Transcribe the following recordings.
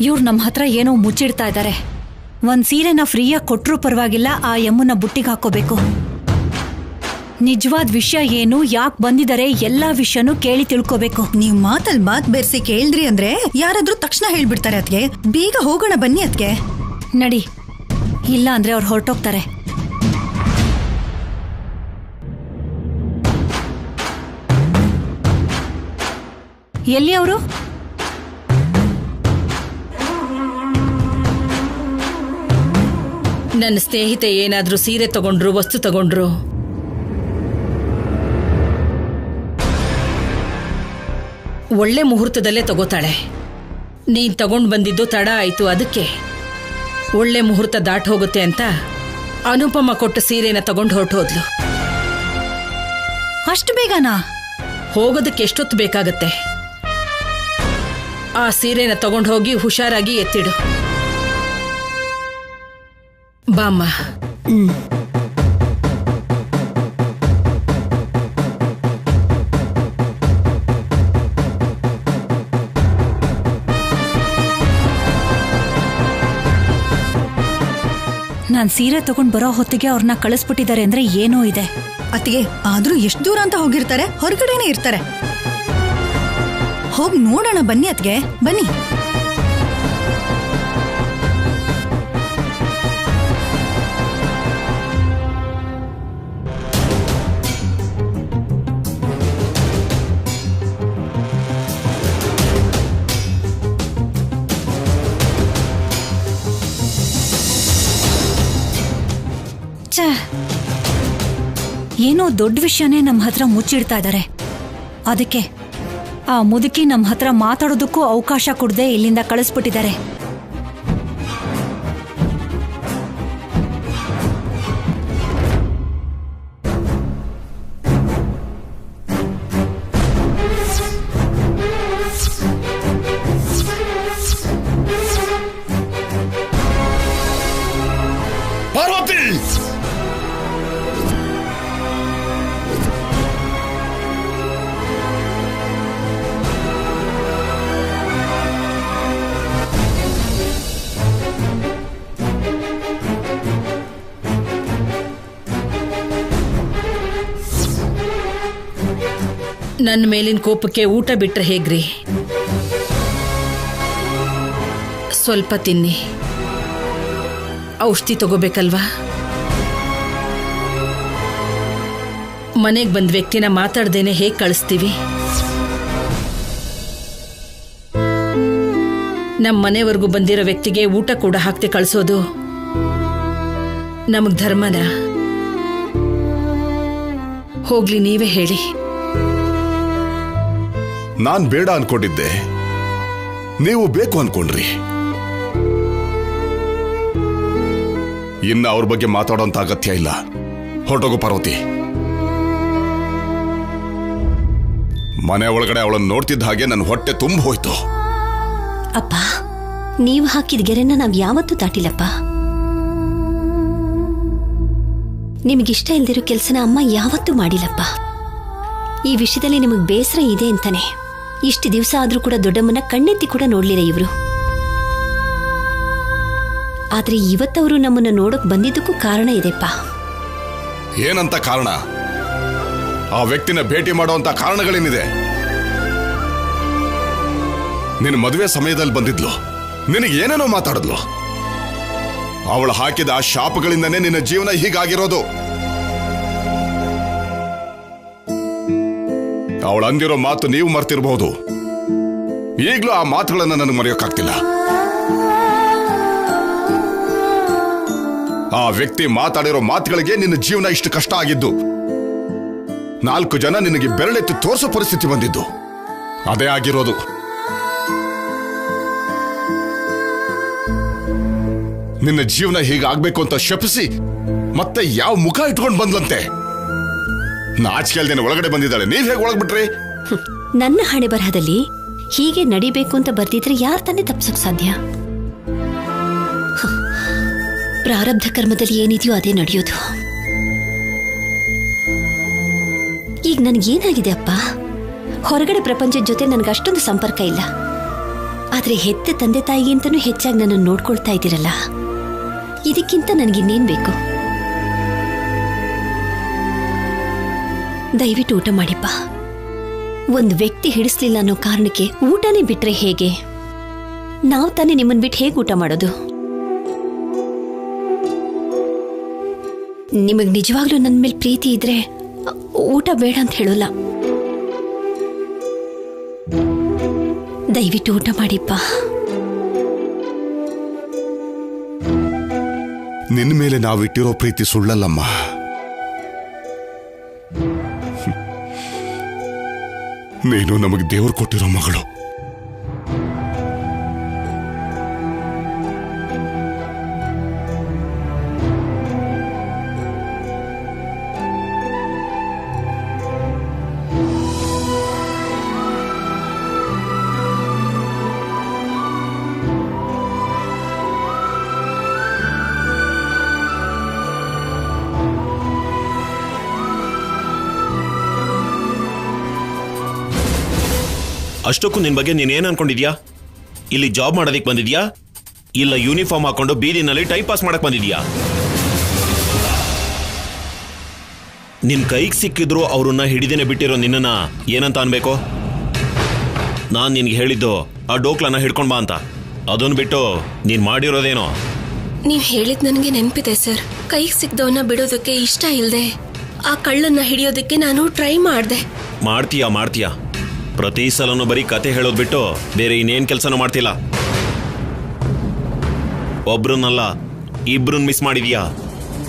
ಇವ್ರು ನಮ್ಮ ಹತ್ರ ಏನೋ ಮುಚ್ಚಿಡ್ತಾ ಇದ್ದಾರೆ. ಒಂದ್ ಸೀರೆನ ಫ್ರೀಯಾಗಿ ಕೊಟ್ರೂ ಪರವಾಗಿಲ್ಲ, ಆ ಯಮ್ಮನ ಬುಟ್ಟಿಗೆ ಹಾಕೋಬೇಕು. ನಿಜವಾದ ವಿಷಯ ಏನು, ಯಾಕೆ ಬಂದಿದ್ದಾರೆ, ಎಲ್ಲಾ ವಿಷಯನೂ ಕೇಳಿ ತಿಳ್ಕೋಬೇಕು. ನೀವ್ ಮಾತಲ್ ಮಾತ್ ಬೆರ್ಸಿ ಕೇಳಿದ್ರಿ ಅಂದ್ರೆ ಯಾರಾದ್ರೂ ತಕ್ಷಣ ಹೇಳ್ಬಿಡ್ತಾರೆ. ಅದ್ಗೆ ಬೇಗ ಹೋಗೋಣ ಬನ್ನಿ. ಅದ್ಗೆ ನಡಿ, ಇಲ್ಲ ಅಂದ್ರೆ ಅವ್ರು ಹೊರಟೋಗ್ತಾರೆ. ಎಲ್ಲಿ ಅವರು? ನನ್ನ ಸ್ನೇಹಿತೆ ಏನಾದ್ರೂ ಸೀರೆ ತಗೊಂಡ್ರು, ವಸ್ತು ತಗೊಂಡ್ರು, ಒಳ್ಳೆ ಮುಹೂರ್ತದಲ್ಲೇ ತಗೋತಾಳೆ. ನೀನ್ ತಗೊಂಡು ಬಂದಿದ್ದು ತಡ ಆಯ್ತು, ಅದಕ್ಕೆ ಒಳ್ಳೆ ಮುಹೂರ್ತ ದಾಟ್ ಹೋಗುತ್ತೆ ಅಂತ ಅನುಪಮ ಕೊಟ್ಟ ಸೀರೆನ ತಗೊಂಡು ಹೊರಟೋದ್ಲು. ಅಷ್ಟು ಬೇಗನಾ? ಹೋಗೋದಕ್ಕೆ ಎಷ್ಟೊತ್ತು ಬೇಕಾಗತ್ತೆ. ಆ ಸೀರೆನ ತಗೊಂಡು ಹೋಗಿ ಹುಷಾರಾಗಿ ಎತ್ತಿಡು. ಬಾಮ್ಮ. ನಾನ್ ಸೀರೆ ತಗೊಂಡ್ ಬರೋ ಹೊತ್ತಿಗೆ ಅವ್ರನ್ನ ಕಳಿಸ್ಬಿಟ್ಟಿದ್ದಾರೆ ಅಂದ್ರೆ ಏನೋ ಇದೆ. ಅತ್ತಿಗೆ ಆದ್ರೂ ಎಷ್ಟು ದೂರ ಅಂತ ಹೋಗಿರ್ತಾರೆ? ಹೊರಗಡೆನೆ ಇರ್ತಾರೆ. ಹೋಗ್ ನೋಡೋಣ ಬನ್ನಿ ಅತ್ಗೆ, ಬನ್ನಿ. ಏನೋ ದೊಡ್ಡ ವಿಷಯನೇ ನಮ್ಮ ಹತ್ರ ಮುಚ್ಚಿಡ್ತಾ ಇದ್ದಾರೆ. ಅದಕ್ಕೆ ಆ ಮುದುಕಿ ನಮ್ಮ ಹತ್ರ ಮಾತಾಡೋದಕ್ಕೂ ಅವಕಾಶ ಕೊಡದೆ ಇಲ್ಲಿಂದ ಕಳಿಸ್ಬಿಟ್ಟಿದ್ದಾರೆ. ನನ್ನ ಮೇಲಿನ ಕೋಪಕ್ಕೆ ಊಟ ಬಿಟ್ರೆ ಹೇಗ್ರಿ? ಸ್ವಲ್ಪ ತಿನ್ನಿ, ಔಷಧಿ ತಗೋಬೇಕಲ್ವಾ? ಮನೆಗೆ ಬಂದ ವ್ಯಕ್ತಿನ ಮಾತಾಡ್ದೇನೆ ಹೇಗೆ ಕಳಿಸ್ತೀವಿ? ನಮ್ಮ ಮನೆವರೆಗೂ ಬಂದಿರೋ ವ್ಯಕ್ತಿಗೆ ಊಟ ಕೂಡ ಹಾಕ್ತೆ ಕಳಿಸೋದು ನಮಗ್ ಧರ್ಮನ? ಹೋಗ್ಲಿ, ನೀವೇ ಹೇಳಿ. ನಾನ್ ಬೇಡ ಅನ್ಕೊಂಡಿದ್ದೆ, ನೀವು ಬೇಕು ಅನ್ಕೊಂಡ್ರಿ. ಇನ್ನ ಅವ್ರ ಬಗ್ಗೆ ಮಾತಾಡೋಂತ ಅಗತ್ಯ ಇಲ್ಲ. ಹೊರಟೋಗು ಪಾರ್ವತಿ. ಮನೆ ಒಳಗಡೆ ಅವಳನ್ನು ನೋಡ್ತಿದ್ದ ಹಾಗೆ ನನ್ನ ಹೊಟ್ಟೆ ತುಂಬ ಹೋಯ್ತು. ಅಪ್ಪ, ನೀವು ಹಾಕಿದ ಗೆರೆನ ನಾವ್ ಯಾವತ್ತೂ ದಾಟಿಲ್ಲಪ್ಪ. ನಿಮಗಿಷ್ಟ ಇಲ್ದಿರೋ ಕೆಲ್ಸನ ಅಮ್ಮ ಯಾವತ್ತೂ ಮಾಡಿಲ್ಲಪ್ಪ. ಈ ವಿಷಯದಲ್ಲಿ ನಿಮಗ್ ಬೇಸರ ಇದೆ ಅಂತಾನೆ ಇಷ್ಟು ದಿವಸ ಆದ್ರೂ ಕೂಡ ದೊಡ್ಡಮ್ಮನ ಕಣ್ಣೆತ್ತಿ ಕೂಡ ನೋಡ್ಲಿಲ್ಲ ಇವ್ರು. ಆದ್ರೆ ಇವತ್ತವರು ನಮ್ಮನ್ನ ನೋಡಕ್ ಬಂದಿದ್ದಕ್ಕೂ ಕಾರಣ ಇದೆಪ್ಪ. ಏನಂತ ಕಾರಣ? ಆ ವ್ಯಕ್ತಿನ ಭೇಟಿ ಮಾಡುವಂತ ಕಾರಣಗಳೇನಿದೆ? ನಿನ್ನ ಮದುವೆ ಸಮಯದಲ್ಲಿ ಬಂದಿದ್ಲು, ನಿನಗೆ ಏನೇನೋ ಮಾತಾಡಿದ್ಲು. ಅವಳು ಹಾಕಿದ ಆ ಶಾಪಗಳಿಂದನೇ ನಿನ್ನ ಜೀವನ ಹೀಗಾಗಿರೋದು. ಅವಳು ಅಂದಿರೋ ಮಾತು ನೀವು ಮರ್ತಿರಬಹುದು. ಈಗಲೂ ಆ ಮಾತುಗಳನ್ನ ನನಗೆ ಮರೆಯೋಕ್ಕಾಗ್ತಿಲ್ಲ. ಆ ವ್ಯಕ್ತಿ ಮಾತಾಡಿರೋ ಮಾತುಗಳಿಗೆ ನಿನ್ನ ಜೀವನ ಇಷ್ಟು ಕಷ್ಟ ಆಗಿದ್ದು. 4 ಜನ ನಿನಗೆ ಬೆರಳೆತ್ತಿ ತೋರಿಸೋ ಪರಿಸ್ಥಿತಿ ಬಂದಿದ್ದು ಅದೇ ಆಗಿರೋದು. ನಿನ್ನ ಜೀವನ ಹೀಗಾಗ್ಬೇಕು ಅಂತ ಶಪಿಸಿ ಮತ್ತೆ ಯಾವ ಮುಖ ಇಟ್ಕೊಂಡು ಬಂದ್ಲಂತೆ. ನಾಚಿಕೆ ಅಲ್ದೇನೆ ಒಳಗಡೆ ಬಂದಿದ್ದಾಳೆ, ನೀವ್ ಹೇಗೆ ಒಳಗ್ಬಿಟ್ರಿ? ನನ್ನ ಹಣೆ ಬರಹದಲ್ಲಿ ಹೀಗೆ ನಡಿಬೇಕು ಅಂತ ಬರ್ದಿದ್ರೆ ಯಾರು ತಾನೇ ತಪ್ಸಕ್ ಸಾಧ್ಯ? ಪ್ರಾರಬ್ಧ ಕರ್ಮದಲ್ಲಿ ಏನಿದೆಯೋ ಅದೇ ನಡೆಯೋದು. ಈಗ ನನ್ಗೇನಾಗಿದೆ ಅಪ್ಪ? ಹೊರಗಡೆ ಪ್ರಪಂಚದ ಜೊತೆ ನನ್ಗೆ ಅಷ್ಟೊಂದು ಸಂಪರ್ಕ ಇಲ್ಲ. ಆದ್ರೆ ಹೆತ್ತ ತಂದೆ ತಾಯಿಗಿಂತನೂ ಹೆಚ್ಚಾಗಿ ನನ್ನನ್ನು ನೋಡ್ಕೊಳ್ತಾ ಇದ್ದೀರಲ್ಲ, ಇದಕ್ಕಿಂತ ನನಗಿನ್ನೇನ್ ಬೇಕು? ದಯವಿಟ್ಟು ಊಟ ಮಾಡಿಪ್ಪ. ಒಂದು ವ್ಯಕ್ತಿ ಹಿಡಿಸ್ಲಿಲ್ಲ ಅನ್ನೋ ಕಾರಣಕ್ಕೆ ಊಟನೇ ಬಿಟ್ರೆ ಹೇಗೆ? ನಾವು ತಾನೇ ನಿಮ್ಮನ್ ಬಿಟ್ಟು ಹೇಗೆ ಊಟ ಮಾಡೋದು? ನಿಮಗ್ ನಿಜವಾಗ್ಲೂ ನನ್ನ ಮೇಲೆ ಪ್ರೀತಿ ಇದ್ರೆ ಊಟ ಬೇಡ ಅಂತ ಹೇಳೋಲ್ಲ. ದಯವಿಟ್ಟು ಊಟ ಮಾಡಿಪ್ಪ. ನಿನ್ನ ಮೇಲೆ ನಾವಿಟ್ಟಿರೋ ಪ್ರೀತಿ ಸುಳ್ಳಲ್ಲಮ್ಮ. ನೀನು ನಮಗೆ ದೇವರು ಕೊಟ್ಟಿರೋ ಮಗಳು. ಅಷ್ಟಕ್ಕೂ ನಿನ್ ಬಗ್ಗೆ ನೀನೇನ್ ಅನ್ಕೊಂಡಿದ್ಯಾ? ಇಲ್ಲಿ ಜಾಬ್ ಮಾಡೋದಿಕ್ ಬಂದಿದ್ಯಾ, ಇಲ್ಲ ಯೂನಿಫಾರ್ಮ್ ಹಾಕೊಂಡು ಬೀದಿನಲ್ಲಿ ಟೈಮ್ ಪಾಸ್ ಮಾಡಕ್ ಬಂದಿದ್ಯಾ? ನಿನ್ ಕೈಗೆ ಸಿಕ್ಕಿದ್ರು ಅವ್ರನ್ನ ಹಿಡಿದೇನೆ ಬಿಟ್ಟಿರೋ ನಿನ್ನನ್ನ ಏನಂತ ಅನ್ಬೇಕು? ನಾನ್ ನಿನ್ಗೆ ಹೇಳಿದ್ದು ಆ ಡೋಕ್ಲನ್ನ ಹಿಡ್ಕೊಂಡ್ ಬಾ ಅಂತ. ಅದನ್ನ ಬಿಟ್ಟು ನೀನ್ ಮಾಡಿರೋದೇನೋ. ನೀವ್ ಹೇಳಿದ್ ನನಗೆ ನೆನಪಿದೆ ಸರ್. ಕೈಗೆ ಸಿಕ್ದವನ್ನ ಬಿಡೋದಕ್ಕೆ ಇಷ್ಟ ಇಲ್ದೆ ಆ ಕಳ್ಳನ್ನ ಹಿಡಿಯೋದಕ್ಕೆ ನಾನು ಟ್ರೈ ಮಾಡ್ದೆ. ಮಾಡ್ತೀಯಾ ಪ್ರತಿ ಸಲನೂ ಬರೀ ಕತೆ ಹೇಳೋದ್ ಬಿಟ್ಟು ಬೇರೆ ಇನ್ನೇನ್ ಕೆಲಸನೂ ಮಾಡ್ತಿಲ್ಲ. ಒಬ್ರನ್ನಲ್ಲ, ಇಬ್ರನ್ನ ಮಿಸ್ ಮಾಡಿದ್ಯಾ.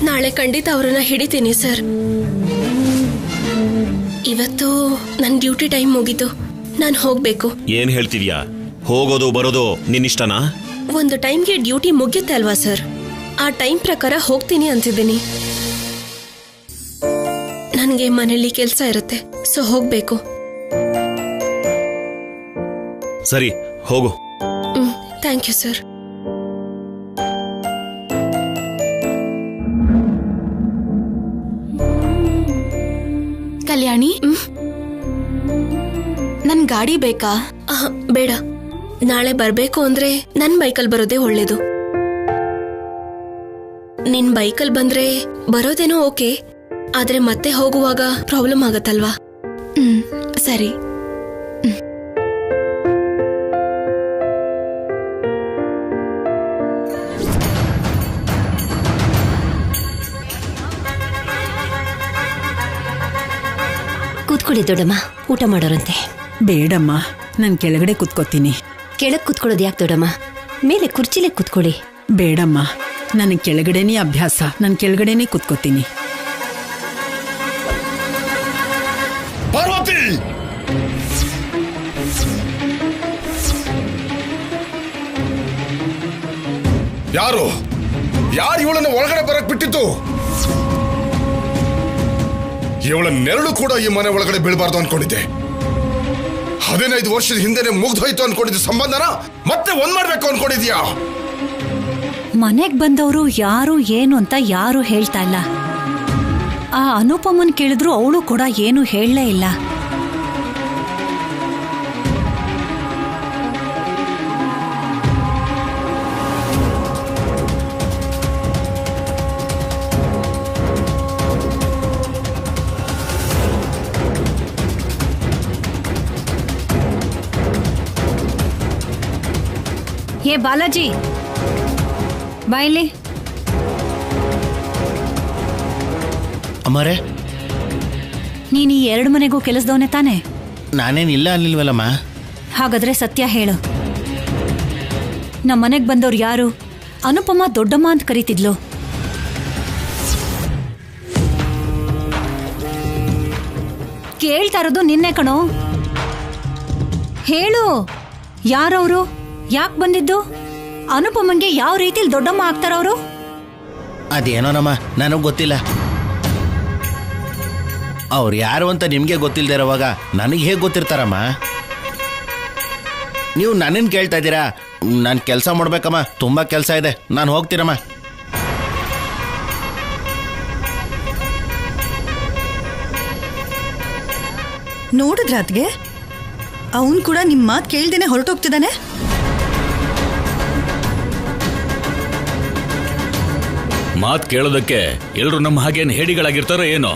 ನಾಳೆ ಖಂಡಿತ ಅವ್ರನ್ನ ಹಿಡಿತೀನಿ ಸರ್. ಇವತ್ತು ನನ್ ಡ್ಯೂಟಿ ಟೈಮ್ ಮುಗೀತು, ನಾನು ಹೋಗ್ಬೇಕು. ಏನ್ ಹೇಳ್ತಿದ್ಯಾ? ಹೋಗೋದು ಬರೋದು ನಿನ್ನಿಷ್ಟನಾ? ಒಂದು ಟೈಮ್ಗೆ ಡ್ಯೂಟಿ ಮುಗಿಯುತ್ತೆ ಅಲ್ವಾ ಸರ್, ಆ ಟೈಮ್ ಪ್ರಕಾರ ಹೋಗ್ತೀನಿ ಅಂತಿದ್ದೀನಿ. ನನಗೆ ಮನೇಲಿ ಕೆಲಸ ಇರುತ್ತೆ, ಸೊ ಹೋಗ್ಬೇಕು. ಸರಿ, ಹೋಗು. Thank you sir. ಕಲ್ಯಾಣಿ, ನನ್ ಗಾಡಿ ಬೇಕಾ? ಬೇಡ, ನಾಳೆ ಬರ್ಬೇಕು ಅಂದ್ರೆ ನನ್ ಬೈಕಲ್ ಬರೋದೇ ಒಳ್ಳೇದು. ನಿನ್ ಬೈಕಲ್ ಬಂದ್ರೆ ಬರೋದೇನೋ ಓಕೆ, ಆದ್ರೆ ಮತ್ತೆ ಹೋಗುವಾಗ ಪ್ರಾಬ್ಲಮ್ ಆಗತ್ತಲ್ವಾ? ಸರಿ. ಕೂತ್ಕೊಳ್ಳಿ ದೊಡ್ಡಮ್ಮ, ಊಟ ಮಾಡೋರಂತೆ. ಬೇಡಮ್ಮ, ನಾನು ಕೆಳಗಡೆ ಕೂತ್ಕೋತೀನಿ. ಕೆಳಗ್ ಕೂತ್ಕೊಳ್ಳೋದು ಯಾಕೆ ದೊಡ್ಡಮ್ಮ? ಮೇಲೆ ಕುರ್ಚಿಲೆ ಕೂತ್ಕೊಳ್ಳಿ. ಬೇಡಮ್ಮ, ನನಗೆ ಕೆಳಗಡೆನೇ ಅಭ್ಯಾಸ, ನಾನು ಕೆಳಗಡೆನೇ ಕೂತ್ಕೋತೀನಿ. ಪಾರ್ವತಿ, ಯಾರು ಇವಳನ್ನ ಒಳಗಡೆ ಬರಕ್ ಬಿಟ್ಟಿತ್ತು? ಇವಳ ನೆರಳು ಕೂಡ ಈ ಮನೆ ಒಳಗಡೆ ಬೀಳಬಾರ್ದು ಅನ್ಕೊಂಡಿದ್ದೆ. 15 ವರ್ಷದ ಹಿಂದೆನೆ ಮುಗ್ದೋಯ್ತು ಅನ್ಕೊಂಡಿದ್ದ ಸಂಬಂಧನ ಮತ್ತೆ ಒಂದ್ ಮಾಡ್ಬೇಕು ಅನ್ಕೊಂಡಿದ್ಯಾ? ಮನೆಗ್ ಬಂದವರು ಯಾರು ಏನು ಅಂತ ಯಾರು ಹೇಳ್ತಾ ಇಲ್ಲ. ಆ ಅನುಪಮನ್ ಕೇಳಿದ್ರು ಅವಳು ಕೂಡ ಏನು ಹೇಳಲೇ ಇಲ್ಲ. ಏ ಬಾಲಾಜಿ, ಬಾಯಿಲಿ. ಅಮ್ಮರೇ, ನೀನ್ ಈ 2 ಮನೆಗೂ ಕೆಲಸದವನೇ ತಾನೆ? ನಾನೇನಿಲ್ಲ ಅನ್ನಿಲ್ವಲ್ಲಮ್ಮ. ಹಾಗಾದ್ರೆ ಸತ್ಯ ಹೇಳು, ನಮ್ಮ ಮನೆಗ್ ಬಂದವ್ರು ಯಾರು? ಅನುಪಮ ದೊಡ್ಡಮ್ಮ ಅಂತ ಕರೀತಿದ್ಲು. ಕೇಳ್ತಾ ಇರೋದು ನಿನ್ನೆ ಕಣೋ. ಹೇಳು, ಯಾರವರು? ಯಾಕೆ ಬಂದಿದ್ದು? ಅನುಪಮಂಗೆ ಯಾವ ರೀತಿಲಿ ದೊಡ್ಡಮ್ಮ ಆಗ್ತಾರವರು? ಅದೇನೋನಮ್ಮ, ನನಗೆ ಗೊತ್ತಿಲ್ಲ. ಅವ್ರು ಯಾರು ಅಂತ ನಿಮಗೆ ಗೊತ್ತಿಲ್ಲದೆ ಇರೋವಾಗ ನನಗೆ ಹೇಗೆ ಗೊತ್ತಿರ್ತಾರಮ್ಮ? ನೀವು ನನ್ನನ್ನು ಕೇಳ್ತಾ ಇದ್ದೀರಾ? ನಾನು ಕೆಲಸ ಮಾಡ್ಬೇಕಮ್ಮ, ತುಂಬ ಕೆಲಸ ಇದೆ, ನಾನು ಹೋಗ್ತೀನಮ್ಮ. ನೋಡಿದ್ರ ಅದ್ಗೆ, ಅವನ್ ಕೂಡ ನಿಮ್ ಮಾತು ಕೇಳ್ದೇನೆ ಹೊರಟೋಗ್ತಿದ್ದಾನೆ. ಮಾತು ಕೇಳೋದಕ್ಕೆ ಎಲ್ರು ನಮ್ಮ ಹಾಗೇನು ಹೇಡಿಗಳಾಗಿರ್ತಾರೋ ಏನೋ.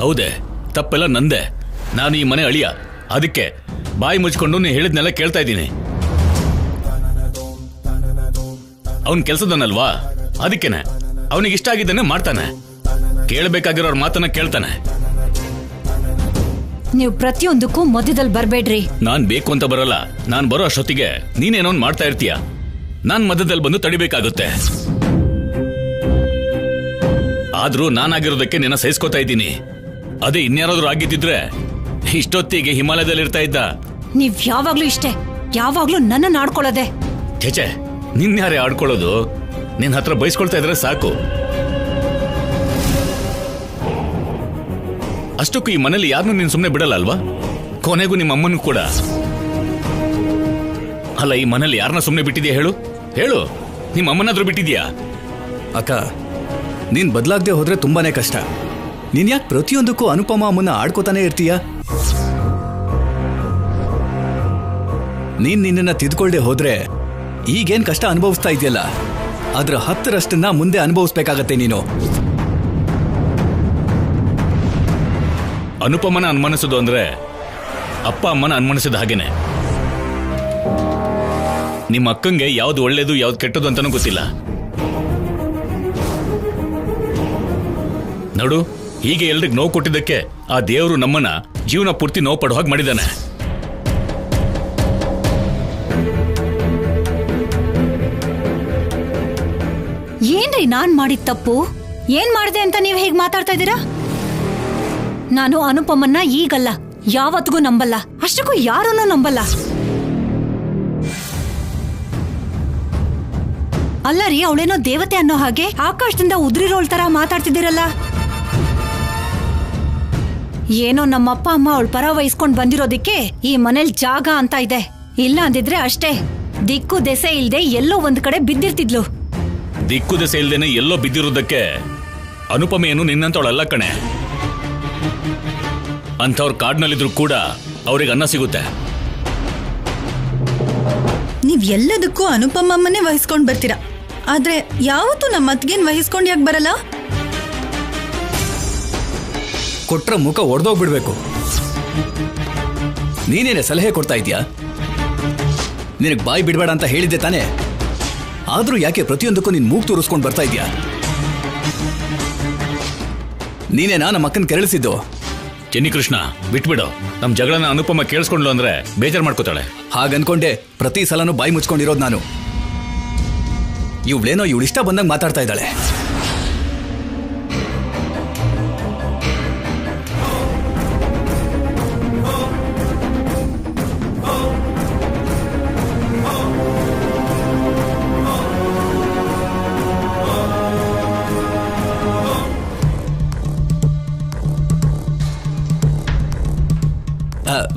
ಹೌದೇ, ತಪ್ಪೆಲ್ಲ ನಂದೆ. ನಾನು ಈ ಮನೆ ಅಳಿಯ, ಅದಕ್ಕೆ ಬಾಯಿ ಮುಚ್ಕೊಂಡು ನೀನು ಹೇಳಿದ್ನೆಲ್ಲ ಕೇಳ್ತಾ ಇದ್ದೀನಿ. ಅವನ್ ಕೆಲ್ಸದನಲ್ವಾ, ಅದಕ್ಕೇನೆ ಅವನಿಗೆ ಇಷ್ಟ ಆಗಿದ್ದಾನೆ ಮಾಡ್ತಾನೆ. ಕೇಳಬೇಕಾಗಿರೋರ್ ಮಾತನ್ನ ಕೇಳ್ತಾನೆ. ನೀವು ಪ್ರತಿಯೊಂದಕ್ಕೂ ಮಧ್ಯದಲ್ಲಿ ಬರ್ಬೇಡ್ರಿ. ನಾನ್ ಬೇಕು ಅಂತ ಬರಲ್ಲ. ನಾನ್ ಬರೋ ಅಷ್ಟೊತ್ತಿಗೆ ನೀನೇನೋ ಮಾಡ್ತಾ ಇರ್ತೀಯ. ನಾನ್ ಮಧ್ಯದಲ್ಲಿ ಬಂದು ತಡಿಬೇಕಾಗುತ್ತೆ. ಆದ್ರೂ ನಾನಾಗಿರೋದಕ್ಕೆ ನಿನ್ನ ಸಹಿಸ್ಕೋತಾ ಇದ್ದೀನಿ. ಅದೇ ಇನ್ಯಾರಾದ್ರೂ ಆಗಿದ್ದಿದ್ರೆ ಇಷ್ಟೊತ್ತಿಗೆ ಹಿಮಾಲಯದಲ್ಲಿ ಇರ್ತಾ ಇದ್ದ. ನೀವ್ ಯಾವಾಗ್ಲೂ ಇಷ್ಟೇ, ಯಾವಾಗ್ಲೂ ನನ್ನ ಆಡ್ಕೊಳ್ಳೋದೆ. ಛೆಛೆ, ನಿನ್ಯಾರೇ ಆಡ್ಕೊಳ್ಳೋದು? ನಿನ್ ಹತ್ರ ಬಯಸ್ಕೊಳ್ತಾ ಇದ್ರೆ ಸಾಕು. ಅಷ್ಟಕ್ಕೂ ಈ ಮನೇಲಿ ಯಾರನ್ನೂ ನೀನ್ ಸುಮ್ಮನೆ ಬಿಡಲ್ಲ ಅಲ್ವಾ? ಕೊನೆಗೂ ನಿಮ್ಮ ಅಮ್ಮನೂ ಕೂಡ. ಅಲ್ಲ, ಈ ಮನೇಲಿ ಯಾರನ್ನ ಸುಮ್ಮನೆ ಬಿಟ್ಟಿದ್ಯಾ ಹೇಳು ಹೇಳು. ನಿಮ್ಮ ಅಮ್ಮನಾದ್ರೂ ಬಿಟ್ಟಿದ್ಯಾ? ಅಕ್ಕ, ನೀನ್ ಬದಲಾಗದೆ ಹೋದ್ರೆ ತುಂಬಾನೇ ಕಷ್ಟ. ನೀನ್ ಯಾಕೆ ಪ್ರತಿಯೊಂದಕ್ಕೂ ಅನುಪಮ ಅಮ್ಮನ್ನ ಆಡ್ಕೋತಾನೆ ಇರ್ತೀಯ? ನೀನ್ ನಿನ್ನನ್ನ ತಿದ್ಕೊಳ್ದೆ ಹೋದ್ರೆ ಈಗೇನ್ ಕಷ್ಟ ಅನುಭವಿಸ್ತಾ ಇದೆಯಲ್ಲ, ಅದ್ರ 10ರಷ್ಟನ್ನ ಮುಂದೆ ಅನುಭವಿಸ್ಬೇಕಾಗತ್ತೆ ನೀನು. ಅನುಪಮನ ಅನುಮಾನಿಸೋದು ಅಂದ್ರೆ ಅಪ್ಪ ಅಮ್ಮನ ಅನುಮಾನಿಸಿದ ಹಾಗೇನೆ. ನಿಮ್ಮ ಅಕ್ಕಂಗೆ ಯಾವ್ದು ಒಳ್ಳೇದು ಯಾವ್ದು ಕೆಟ್ಟದು ಅಂತಾನೂ ಗೊತ್ತಿಲ್ಲ. ನೋಡು, ಹೀಗೆ ಎಲ್ರಿಗೆ ನೋವು ಕೊಟ್ಟಿದ್ದಕ್ಕೆ ಆ ದೇವರು ನಮ್ಮನ್ನ ಜೀವನ ಪೂರ್ತಿ ನೋವು ಪಡೋ ಹಾಗೆ ಮಾಡಿದ್ದಾನೆ. ಏನ್ರಿ ನಾನ್ ಮಾಡಿದ ತಪ್ಪು? ಏನ್ ಮಾಡಿದೆ ಅಂತ ನೀವ್ ಹೇಗ್ ಮಾತಾಡ್ತಾ ಇದ್ದೀರಾ? ನಾನು ಅನುಪಮನ್ನ ಈಗಲ್ಲ, ಯಾವತ್ತಿಗೂ ನಂಬಲ್ಲ. ಅಷ್ಟಕ್ಕೂ ಯಾರನ್ನೂ ನಂಬಲ್ಲ. ಅಲ್ಲ ರೀ, ಅವಳೇನೋ ದೇವತೆ ಅನ್ನೋ ಹಾಗೆ ಆಕಾಶದಿಂದ ಉದ್ರಿರೋಳ್ ತರ ಮಾತಾಡ್ತಿದ್ದೀರಲ್ಲ. ಏನೋ ನಮ್ಮಪ್ಪ ಅಮ್ಮ ಅವಳ ಪರ ವಹಿಸ್ಕೊಂಡ್ ಬಂದಿರೋದಿಕ್ಕೆ ಈ ಮನೇಲಿ ಜಾಗ ಅಂತ ಇದೆ. ಇಲ್ಲ ಅಂದಿದ್ರೆ ಅಷ್ಟೇ, ದಿಕ್ಕು ದೆಸೆ ಇಲ್ದೆ ಎಲ್ಲೋ ಒಂದ್ ಕಡೆ ಬಿದ್ದಿರ್ತಿದ್ಲು. ದಿಕ್ಕು ದೆಸೆ ಇಲ್ದೇನೆ ಎಲ್ಲೋ ಬಿದ್ದಿರೋದಕ್ಕೆ ಅನುಪಮ ಏನು ನಿನ್ನಂತವಳಲ್ಲ ಕಣೆ. ಅಂಥವ್ರ ಕಾಡ್ನಲ್ಲಿದ್ರು ಕೂಡ ಅವ್ರಿಗೆ ಅನ್ನ ಸಿಗುತ್ತೆ. ನೀವ್ ಎಲ್ಲದಕ್ಕೂ ಅನುಪಮಮ್ಮನೇ ವಹಿಸ್ಕೊಂಡ್ ಬರ್ತೀರಾ, ಆದ್ರೆ ಯಾವತ್ತೂ ನಮ್ಮ ಅತ್ಗೇನ್ ವಹಿಸ್ಕೊಂಡ್ ಯಾಕೆ ಬರಲ್ಲ? ಕೊಟ್ರ ಮುಖ ಒಡೆದೋಗ್ಬಿಡ್ಬೇಕು. ನೀನೇನೆ ಸಲಹೆ ಕೊಡ್ತಾ ಇದೀಯಾ? ನಿನಗ್ ಬಾಯಿ ಬಿಡ್ಬೇಡ ಅಂತ ಹೇಳಿದ್ದೆ ತಾನೇ? ಆದ್ರೂ ಯಾಕೆ ಪ್ರತಿಯೊಂದಕ್ಕೂ ನೀನ್ ಮೂಗ್ ತೋರಿಸ್ಕೊಂಡು ಬರ್ತಾ ಇದೀಯಾ? ನೀನೇನಾ ನಮ್ಮ ಅಕ್ಕನ್ ಕೆರಳಿಸಿದ್ದು? ಚೆನ್ನಿಕೃಷ್ಣ, ಬಿಟ್ಬಿಡು. ನಮ್ ಜಗಳನ ಅನುಪಮ ಕೇಳಿಸ್ಕೊಂಡ್ಲು ಅಂದ್ರೆ ಬೇಜಾರು ಮಾಡ್ಕೋತಾಳೆ. ಹಾಗನ್ಕೊಂಡೆ ಪ್ರತಿ ಸಲನೂ ಬಾಯಿ ಮುಚ್ಕೊಂಡಿರೋದು ನಾನು. ಇವಳೇನೋ ಇವಳಿಷ್ಟ ಬಂದಂಗೆ ಮಾತಾಡ್ತಾ ಇದ್ದಾಳೆ.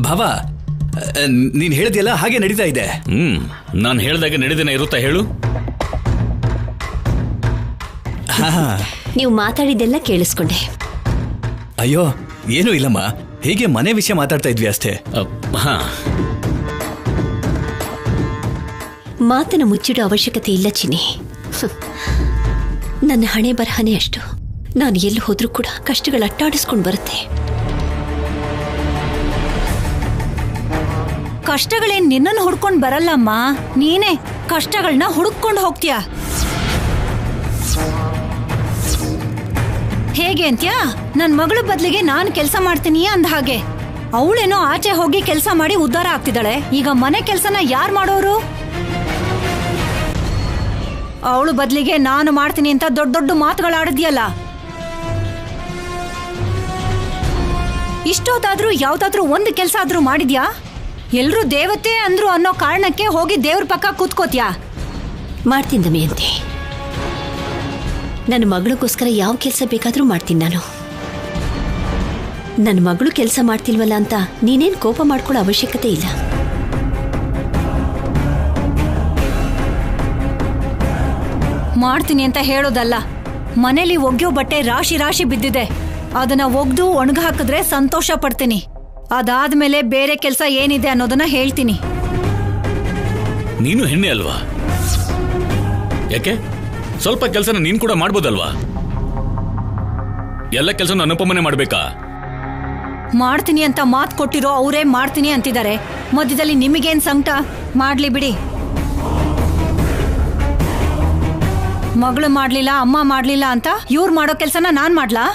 ಭಾವ, ನೀನ್ ಹೇಳಿದ್ಯಲ್ಲ ಹಾಗೆ ನಡೀತಾ ಇದೆ. ನಾನು ಹೇಳ್ದಾಗೆ ನಡೆದೇನೆ ಇರುತ್ತಾ ಹೇಳು? ನೀವು ಮಾತಾಡಿದ್ದೆಲ್ಲ ಕೇಳಿಸ್ಕೊಂಡೆ. ಅಯ್ಯೋ, ಏನೂ ಇಲ್ಲಮ್ಮ, ಹೀಗೆ ಮನೆ ವಿಷಯ ಮಾತಾಡ್ತಾ ಇದ್ವಿ ಅಷ್ಟೇ. ಮಾತನ್ನ ಮುಚ್ಚಿಡೋ ಅವಶ್ಯಕತೆ ಇಲ್ಲ ಚಿನ್ನಿ. ನನ್ನ ಹಣೆ ಬರಹನೇ ಅಷ್ಟು. ನಾನು ಎಲ್ಲಿ ಹೋದ್ರೂ ಕೂಡ ಕಷ್ಟಗಳು ಅಟ್ಟಾಡಿಸ್ಕೊಂಡು ಬರುತ್ತೆ. ಕಷ್ಟಗಳೇನ್ ನಿನ್ನನ್ನು ಹುಡ್ಕೊಂಡ್ ಬರಲ್ಲಮ್ಮ, ನೀನೇ ಕಷ್ಟಗಳನ್ನ ಹುಡುಕೊಂಡು ಹೋಗ್ತೀಯ. ಹೇಗೆ ಅಂತ್ಯಾ? ನನ್ ಮಗಳ ಬದ್ಲಿಗೆ ನಾನು ಕೆಲಸ ಮಾಡ್ತೀನಿ ಅಂದ ಹಾಗೆ. ಅವಳೇನೋ ಆಚೆ ಹೋಗಿ ಕೆಲಸ ಮಾಡಿ ಉದ್ಧಾರ ಆಗ್ತಿದ್ದಾಳೆ. ಈಗ ಮನೆ ಕೆಲಸನ ಯಾರು ಮಾಡೋರು? ಅವಳು ಬದ್ಲಿಗೆ ನಾನು ಮಾಡ್ತೀನಿ ಅಂತ ದೊಡ್ಡ ದೊಡ್ಡ ಮಾತುಗಳಾಡಿದ್ಯಲ್ಲ. ಇಷ್ಟೊತ್ತಾದ್ರೂ ಯಾವ್ದಾದ್ರೂ ಒಂದು ಕೆಲಸ ಆದ್ರೂ ಮಾಡಿದ್ಯಾ? ಎಲ್ರೂ ದೇವತೆ ಅಂದ್ರು ಅನ್ನೋ ಕಾರಣಕ್ಕೆ ಹೋಗಿ ದೇವ್ರ ಪಕ್ಕ ಕೂತ್ಕೋತ್ಯಾ? ಮಾಡ್ತೀನಿ ದಮಯಂತಿ. ನನ್ನ ಮಗಳಿಗೋಸ್ಕರ ಯಾವ ಕೆಲಸ ಬೇಕಾದ್ರೂ ಮಾಡ್ತೀನಿ ನಾನು. ನನ್ನ ಮಗಳು ಕೆಲಸ ಮಾಡ್ತಿಲ್ವಲ್ಲ ಅಂತ ನೀನೇನ್ ಕೋಪ ಮಾಡ್ಕೊಳ್ಳೋ ಅವಶ್ಯಕತೆ ಇಲ್ಲ. ಮಾಡ್ತೀನಿ ಅಂತ ಹೇಳೋದಲ್ಲ, ಮನೇಲಿ ಒಗ್ಯೋ ಬಟ್ಟೆ ರಾಶಿ ರಾಶಿ ಬಿದ್ದಿದೆ, ಅದನ್ನ ಒಗ್ದು ಒಣಗ ಹಾಕಿದ್ರೆ ಸಂತೋಷ ಪಡ್ತೀನಿ. ಅದಾದ್ಮೇಲೆ ಬೇರೆ ಕೆಲಸ ಏನಿದೆ ಅನ್ನೋದನ್ನ ಹೇಳ್ತೀನಿ. ನೀನು ಹೆಣ್ಣೆ ಅಲ್ವಾ? ಯಾಕೆ ಸ್ವಲ್ಪ ಕೆಲಸನ ನೀನ್ ಕೂಡ ಮಾಡ್ಬೋದಲ್ವಾ? ಎಲ್ಲ ಕೆಲಸನ ಅನುಪಮನೆ ಮಾಡ್ಬೇಕಾ? ಮಾಡ್ತೀನಿ ಅಂತ ಮಾತು ಕೊಟ್ಟಿರೋ ಅವರೇ ಮಾಡ್ತೀನಿ ಅಂತಿದ್ದಾರೆ. ಮಧ್ಯದಲ್ಲಿ ನಿಮಗೇನ್ ಸಂಕಟ? ಮಾಡ್ಲಿ ಬಿಡಿ. ಮಗಳು ಮಾಡ್ಲಿಲ್ಲ, ಅಮ್ಮ ಮಾಡ್ಲಿಲ್ಲ ಅಂತ ಇವ್ರು ಮಾಡೋ ಕೆಲ್ಸನ ನಾನ್ ಮಾಡ್ಲಾ?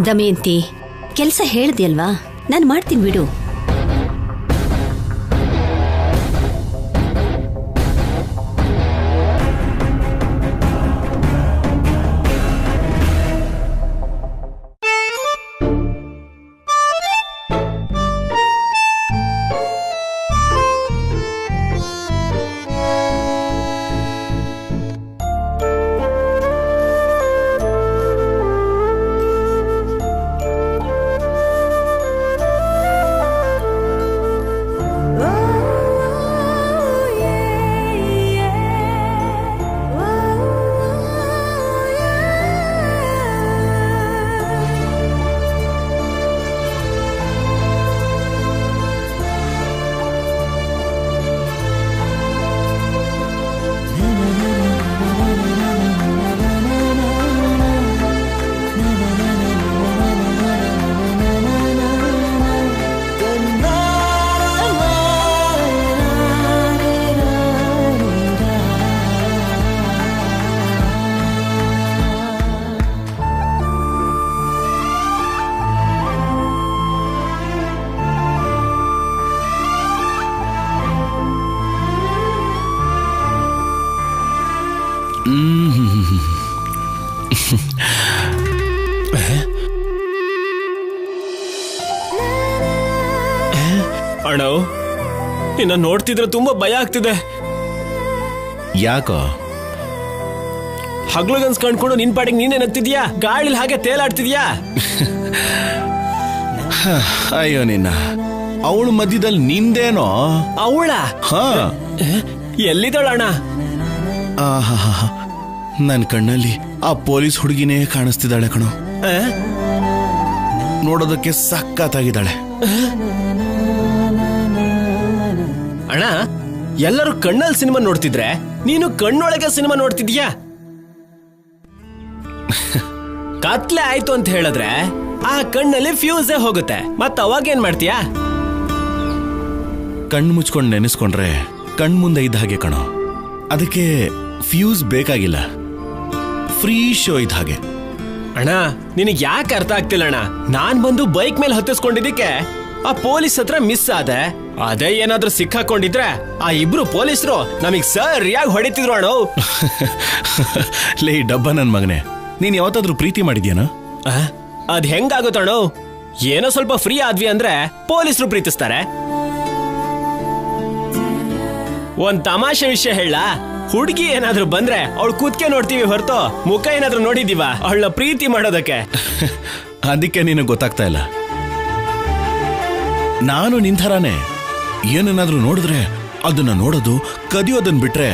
ದಮಯಂತಿ, ಕೆಲಸ ಹೇಳ್ದಿಯಲ್ವಾ, ನಾನು ಮಾಡ್ತೀನಿ ಬಿಡು. ಅಣ್ಣ, ನಿನ್ನ ನೋಡ್ತಿದ್ರೆ ತುಂಬಾ ಭಯ ಆಗ್ತಿದೆ. ಯಾಕೋ? ಹಗ್ಲುಗನ್ಸ್ ಕಂಡ್ಕೊಂಡು ನಿನ್ ಪಾಡಿಗೆ ನೀನೇ ನಗ್ತಿದ್ಯಾ, ಗಾಳಿಲಿ ಹಾಗೆ ತೇಲಾಡ್ತಿದ್ಯಾ. ಅಯ್ಯೋ ನಿನ್ನ, ಅವಳು ಮಧ್ಯದಲ್ಲಿ ನಿಂದೇನೋ. ಅವಳ? ಹಾ. ಎಲ್ಲಿದ್ದಾಳಣ್ಣ? ನನ್ನ ಕಣ್ಣಲ್ಲಿ ಆ ಪೊಲೀಸ್ ಹುಡುಗಿನೇ ಕಾಣಿಸ್ತಿದ್ದಾಳೆ ಕಣೋ. ನೋಡೋದಕ್ಕೆ ಸಖತ್ತಾಗಿದ್ದಾಳೆ. ಅಣ್ಣ, ಎಲ್ಲರೂ ಕಣ್ಣಲ್ಲಿ ಸಿನಿಮಾ ನೋಡ್ತಿದ್ರೆ ನೀನು ಕಣ್ಣೊಳಗೆ ಸಿನಿಮಾ ನೋಡ್ತಿದ್ಯಾ? ಕತ್ಲೆ ಆಯ್ತು ಅಂತ ಹೇಳಿದ್ರೆ ಆ ಕಣ್ಣಲ್ಲಿ ಫ್ಯೂಸೇ ಹೋಗುತ್ತೆ. ಮತ್ತ ಅವಾಗೇನ್ ಮಾಡ್ತೀಯಾ? ಕಣ್ಣು ಮುಚ್ಕೊಂಡು ನೆನೆಸ್ಕೊಂಡ್ರೆ ಕಣ್ ಮುಂದೆ ಇದ್ದ ಹಾಗೆ ಕಣೋ. ಅದಕ್ಕೆ ಫ್ಯೂಸ್ ಬೇಕಾಗಿಲ್ಲ, ಫ್ರೀ ಶೋ ಇದ್ದ ಹಾಗೆ. ಅಣ್ಣ, ನಿನಗೆ ಯಾಕೆ ಅರ್ಥ ಆಗ್ತಿಲ್ಲ ಅಣ್ಣ? ನಾನ್ ಬಂದು ಬೈಕ್ ಮೇಲೆ ಹತ್ತಿಸ್ಕೊಂಡಿದ್ದಕ್ಕೆ ಆ ಪೊಲೀಸ್ ಹತ್ರ ಮಿಸ್ ಆದೆ. ಅದೇ ಏನಾದ್ರೂ ಸಿಕ್ಕಾಕೊಂಡಿದ್ರೆ ಆ ಇಬ್ರು ಪೊಲೀಸರು ನಮಗ್ ಸರಿಯಾಗಿ ಹೊಡಿತಿದ್ರು ಅಣ್ಣ. ಲೇ ಡಬ್ಬ ನನ್ ಮಗನೆ, ನೀನ್ ಯಾವತ್ತಾದ್ರೂ ಪ್ರೀತಿ ಮಾಡಿದ್ಯಾನ? ಅದ್ ಹೆಂಗಾಗುತ್ತಣ್ಣ? ಏನೋ ಸ್ವಲ್ಪ ಫ್ರೀ ಆದ್ವಿ ಅಂದ್ರೆ ಪೊಲೀಸರು ಪ್ರೀತಿಸ್ತಾರೆ. ಒಂದ್ ತಮಾಷೆ ವಿಷಯ ಹೇಳ, ಹುಡುಗಿ ಏನಾದ್ರೂ ಬಂದ್ರೆ ಅವಳು ಕೂತ್ಕೆ ನೋಡ್ತೀವಿ ಹೊರತು ಮುಖ ಏನಾದ್ರೂ ನೋಡಿದೀವ ಅವಳನ್ನ ಪ್ರೀತಿ ಮಾಡೋದಕ್ಕೆ? ಅದಕ್ಕೆ ನೀನು ಗೊತ್ತಾಗ್ತಾ ಇಲ್ಲ. ನಾನು ನಿಂತರಾನೆ ಏನನ್ನಾದ್ರೂ ನೋಡಿದ್ರೆ ಅದನ್ನ ನೋಡೋದು, ಕದಿಯೋದನ್ ಬಿಟ್ರೆ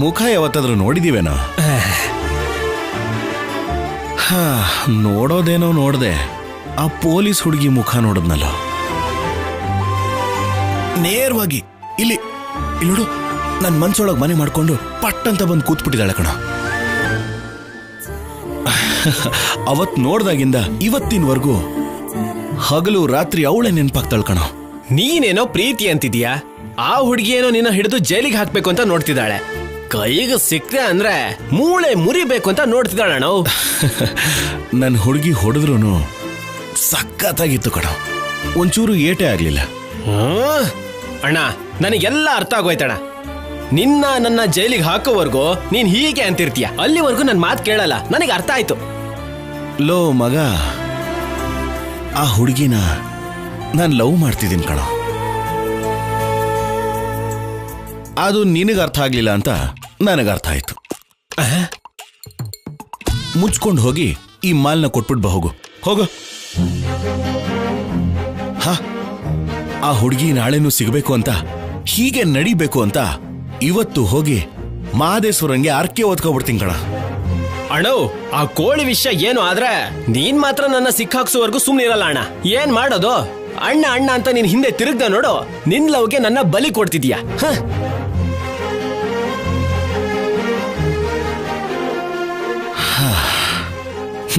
ಮುಖ ಯಾವತ್ತಾದ್ರೂ ನೋಡಿದೀವೇನೋ? ನೋಡೋದೇನೋ ನೋಡ್ದೆ, ಆ ಪೊಲೀಸ್ ಹುಡುಗಿ ಮುಖ ನೋಡದ್ನಲ್ಲ ನೇರವಾಗಿ ಇಲ್ಲಿ ನೋಡು, ನನ್ ಮನ್ಸೊಳಗ್ ಮನೆ ಮಾಡ್ಕೊಂಡು ಪಟ್ಟಂತ ಬಂದು ಕೂತ್ಬಿಟ್ಟಿದ್ದಾಳೆ ಕಣ. ಅವತ್ ನೋಡ್ದಾಗಿಂದ ಇವತ್ತಿನವರೆಗೂ ಹಗಲು ರಾತ್ರಿ ಅವಳೇ ನೆನ್ಪಾಗ್ತಾಳ ಕಣ. ನೀನೇನೋ ಪ್ರೀತಿ ಅಂತಿದ್ಯಾ, ಆ ಹುಡುಗಿ ಏನೋ ನಿನ್ನ ಹಿಡಿದು ಜೈಲಿಗೆ ಹಾಕ್ಬೇಕು ಅಂತ ನೋಡ್ತಿದ್ದಾಳೆ. ಕೈಗೆ ಸಿಕ್ತೆ ಅಂದ್ರೆ ಮೂಳೆ ಮುರಿಬೇಕು ಅಂತ ನೋಡ್ತಿದ್ದಾಳ. ನನ್ ಹುಡುಗಿ ಹೊಡೆದ್ರು ಸಖತ್ತಾಗಿತ್ತು ಕಣ, ಒಂಚೂರು ಏಟೇ ಆಗ್ಲಿಲ್ಲ. ಅಣ್ಣ, ನನಗೆಲ್ಲ ಅರ್ಥ ಆಗೋಯ್ತಣ್ಣ. ನಿನ್ನ ನನ್ನ ಜೈಲಿಗೆ ಹಾಕೋವರೆಗೂ ನೀನ್ ಹೀಗೆ ಅಂತಿರ್ತೀಯ, ಅಲ್ಲಿವರೆಗೂ ನನ್ ಮಾತು ಕೇಳಲ್ಲ. ನನಗೆ ಅರ್ಥ ಆಯ್ತು. ಲೋ ಮಗ, ಆ ಹುಡುಗಿನ ನಾನು ಲವ್ ಮಾಡ್ತಿದ್ದೀನಿ ಕಣ. ಅದು ನಿನಗೆ ಅರ್ಥ ಆಗ್ಲಿಲ್ಲ ಅಂತ ನನಗೆ ಅರ್ಥ ಆಯ್ತು. ಮುಚ್ಕೊಂಡು ಹೋಗಿ ಈ ಮಾಲ್ನ ಕೊಟ್ಬಿಟ್ ಬಾ, ಹೋಗು ಹೋಗು. ಆ ಹುಡುಗಿ ನಾಳೆನೂ ಸಿಗಬೇಕು ಅಂತ, ಹೀಗೆ ನಡಿಬೇಕು ಅಂತ ಇವತ್ತು ಹೋಗಿ ಮಹದೇಶ್ವರಂಗೆ ಅರ್ಕೆ ಓದ್ಕೊಬಿಡ್ತೀನಿ ಕಣ. ಅಣ್ಣ, ಆ ಕೋಳಿ ವಿಷಯ ಏನು ಆದ್ರೆ ನೀನ್ ಮಾತ್ರ ನನ್ನ ಸಿಕ್ಕಾಕ್ಸೋವರೆಗೂ ಸುಮ್ನೆ ಇರಲ್ಲ ಅಣ್ಣ. ಏನ್ ಮಾಡೋದು? ಅಣ್ಣ ಅಣ್ಣ ಅಂತ ನೀನ್ ಹಿಂದೆ ತಿರುಗ್ದ ನೋಡು, ನಿನ್ ಲವ್ಗೆ ನನ್ನ ಬಲಿ ಕೊಡ್ತಿದ್ಯಾ.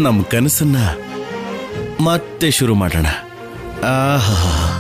ನಮ್ಮ ಕನಸನ್ನ ಮತ್ತೆ ಶುರು ಮಾಡೋಣ. ಆಹಾ